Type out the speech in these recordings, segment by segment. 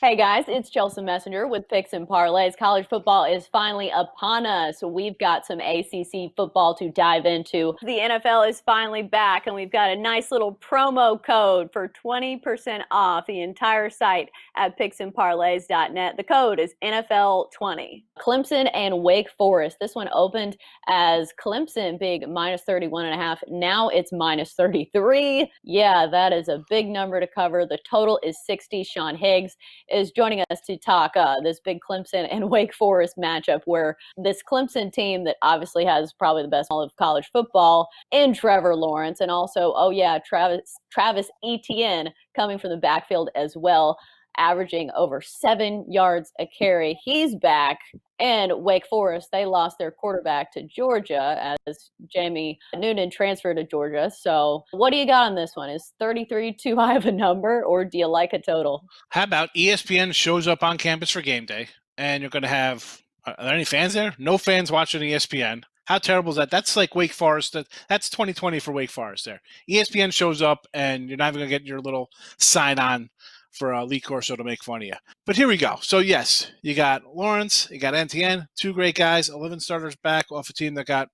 Hey guys, it's Chelsa Messenger with Picks and Parlays. College football is finally upon us. We've got some ACC football to dive into. The NFL is finally back, and we've got a nice little promo code for 20% off the entire site at picksandparlays.net. The code is NFL20. Clemson and Wake Forest. This one opened as Clemson big minus 31.5. Now it's minus 33. Yeah, that is a big number to cover. The total is 60. Sean Higgs is joining us to talk this big Clemson and Wake Forest matchup, where this Clemson team that obviously has probably the best of college football in Trevor Lawrence, and also, oh yeah, Travis Etienne coming from the backfield as well, averaging over 7 yards a carry. He's back. And Wake Forest, they lost their quarterback to Georgia as Jamie Noonan transferred to Georgia. So what do you got on this one? Is 33 too high of a number, or do you like a total? How about ESPN shows up on campus for game day, and you're going to have are there any fans there? No fans watching ESPN. How terrible is that? That's like Wake Forest. That's 2020 for Wake Forest there. ESPN shows up, and you're not even going to get your little sign on for Lee Corso to make fun of you. But here we go. So, yes, you got Lawrence, you got NTN, two great guys, 11 starters back off a team that got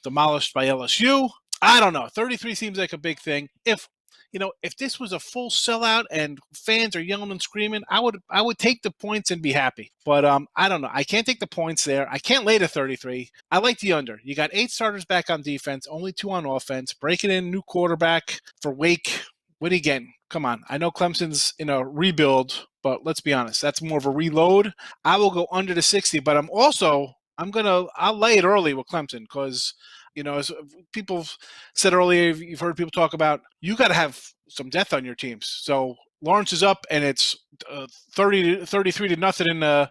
demolished by LSU. I don't know. 33 seems like a big thing. If this was a full sellout and fans are yelling and screaming, I would take the points and be happy. But I don't know. I can't take the points there. I can't lay to 33. I like the under. You got 8 starters back on defense, only 2 on offense. Breaking in new quarterback for Wake. What are you getting? Come on. I know Clemson's in a rebuild, but let's be honest. That's more of a reload. I will go under the 60, but I'll lay it early with Clemson because as people said earlier, you've heard people talk about, you got to have some depth on your teams. So Lawrence is up, and it's 33 to nothing in the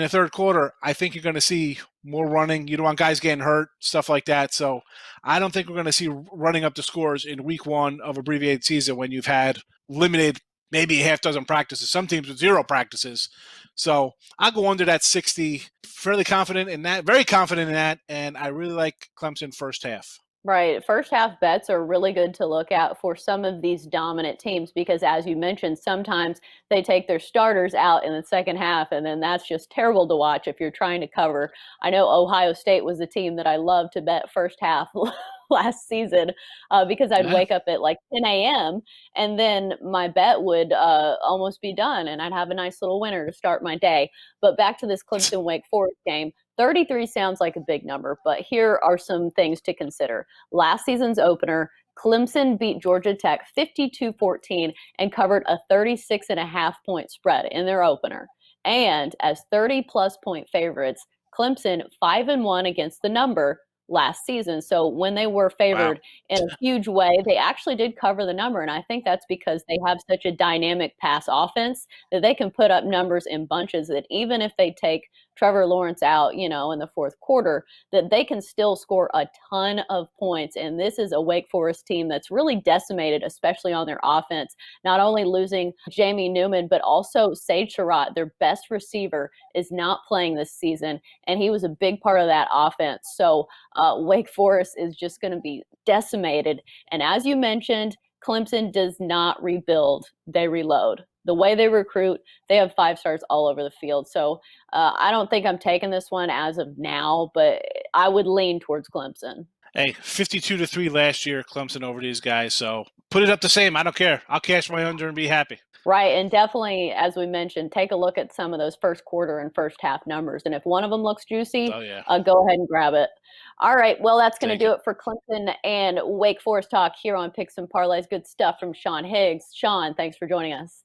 third quarter. I think you're going to see more running. You don't want guys getting hurt, stuff like that. So I don't think we're going to see running up the scores in week 1 of abbreviated season when you've had limited, maybe a half dozen practices. Some teams with 0 practices. So I'll go under that 60. Fairly confident in that, very confident in that, and I really like Clemson first half. Right. First half bets are really good to look at for some of these dominant teams because, as you mentioned, sometimes they take their starters out in the second half, and then that's just terrible to watch if you're trying to cover. I know Ohio State was a team that I loved to bet first half last season because I'd wake up at like 10 a.m. and then my bet would almost be done, and I'd have a nice little winner to start my day. But back to this Clemson Wake Forest game. 33 sounds like a big number, but here are some things to consider. Last season's opener, Clemson beat Georgia Tech 52-14 and covered a 36.5-point spread in their opener. And as 30-plus point favorites, Clemson 5-1 against the number last season. So when they were favored in a huge way, they actually did cover the number. And I think that's because they have such a dynamic pass offense that they can put up numbers in bunches that even if they take Trevor Lawrence out, in the fourth quarter, that they can still score a ton of points. And this is a Wake Forest team that's really decimated, especially on their offense, not only losing Jamie Newman, but also Sage Surratt, their best receiver, is not playing this season. And he was a big part of that offense. So Wake Forest is just going to be decimated. And as you mentioned, Clemson does not rebuild, they reload. The way they recruit, they have 5 stars all over the field. So I don't think I'm taking this one as of now, but I would lean towards Clemson. Hey, 52-3 last year, Clemson over these guys. So put it up the same. I don't care. I'll cash my under and be happy. Right, and definitely, as we mentioned, take a look at some of those first quarter and first half numbers. And if one of them looks juicy, go ahead and grab it. All right, well, that's going to do it for Clemson and Wake Forest talk here on Picks and Parlays. Good stuff from Sean Higgs. Sean, thanks for joining us.